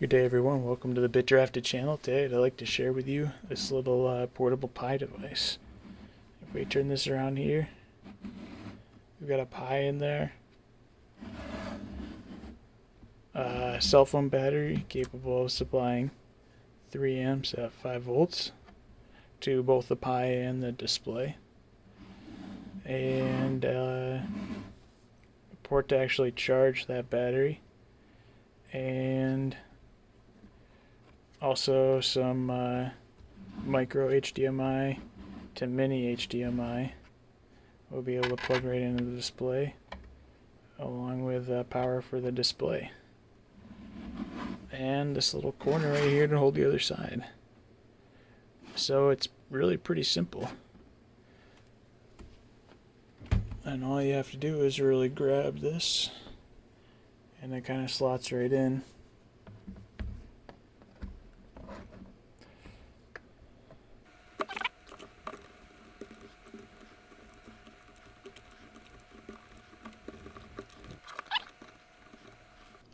Good day everyone, welcome to the Bit Drafted channel. Today I'd like to share with you this little portable Pi device. If we turn this around here, we've got a Pi in there, a cell phone battery capable of supplying 3 amps at 5 volts to both the Pi and the display, and a port to actually charge that battery, and also some micro HDMI to mini HDMI we'll be able to plug right into the display, along with power for the display. And this little corner right here to hold the other side. So it's really pretty simple. And all you have to do is really grab this, and it kind of slots right in.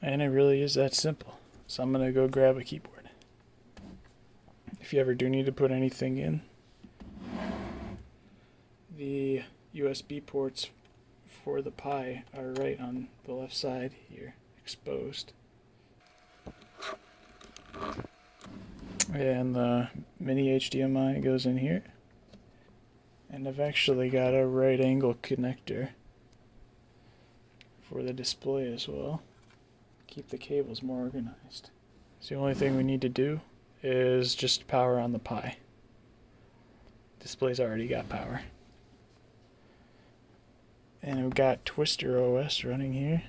And it really is that simple. So I'm going to go grab a keyboard. If you ever do need to put anything in, the USB ports for the Pi are right on the left side here, exposed. And the mini HDMI goes in here. And I've actually got a right angle connector for the display as well. Keep the cables more organized. So the only thing we need to do is just power on the Pi. Display's already got power. And we've got Twister OS running here.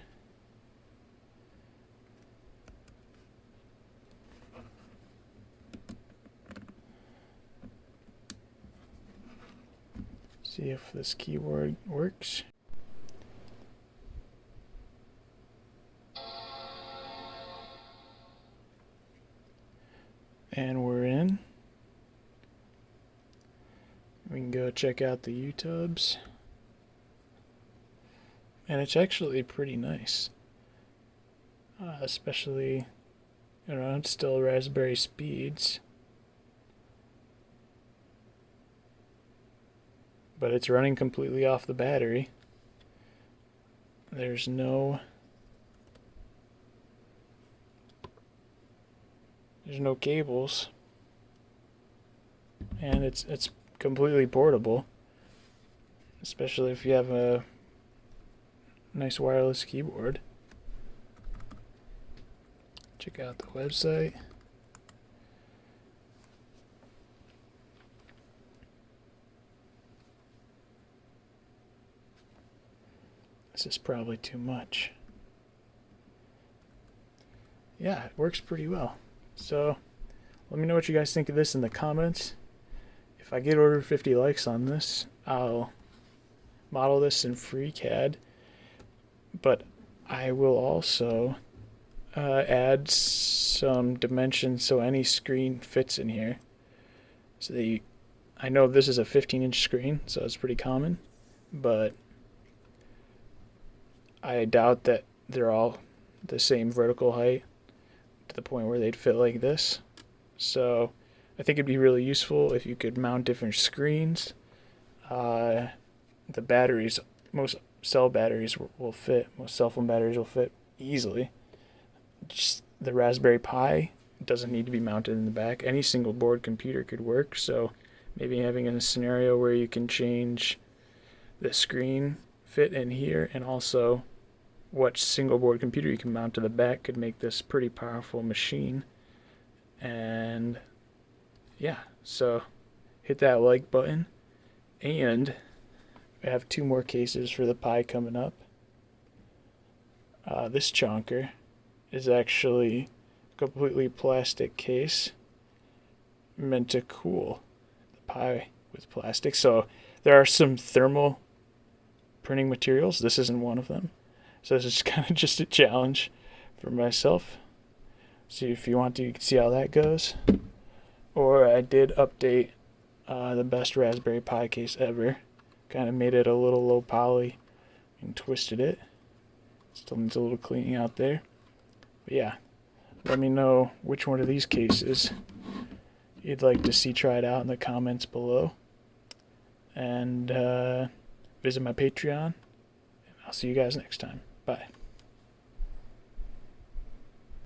See if this keyboard works. And we're in. We can go check out the YouTubes. And it's actually pretty nice. Especially, it's still Raspberry speeds. But it's running completely off the battery. There's no cables, and it's completely portable, especially if you have a nice wireless keyboard. Check out the website. This is probably too much. Yeah, it works pretty well. So, let me know what you guys think of this in the comments. If I get over 50 likes on this, I'll model this in freecad. But I will also add some dimensions so any screen fits in here. So I know this is a 15-inch screen, so it's pretty common. But I doubt that they're all the same vertical height to the point where they'd fit like this. So I think it'd be really useful if you could mount different screens. The batteries, most cell batteries will fit, most cell phone batteries will fit easily. Just the Raspberry Pi doesn't need to be mounted in the back. Any single board computer could work, so maybe having a scenario where you can change the screen fit in here, and also what single board computer you can mount to the back could make this pretty powerful machine. And yeah, so hit that like button, and we have 2 more cases for the Pi coming up. This chonker is actually a completely plastic case meant to cool the Pi with plastic. So there are some thermal printing materials. This isn't one of them. So this is kind of just a challenge for myself. See if you want to, you can see how that goes. Or I did update the best Raspberry Pi case ever. Kind of made it a little low poly and twisted it. Still needs a little cleaning out there. But yeah, Let me know which one of these cases you'd like to see tried out in the comments below. And visit my Patreon. I'll see you guys next time. Bye.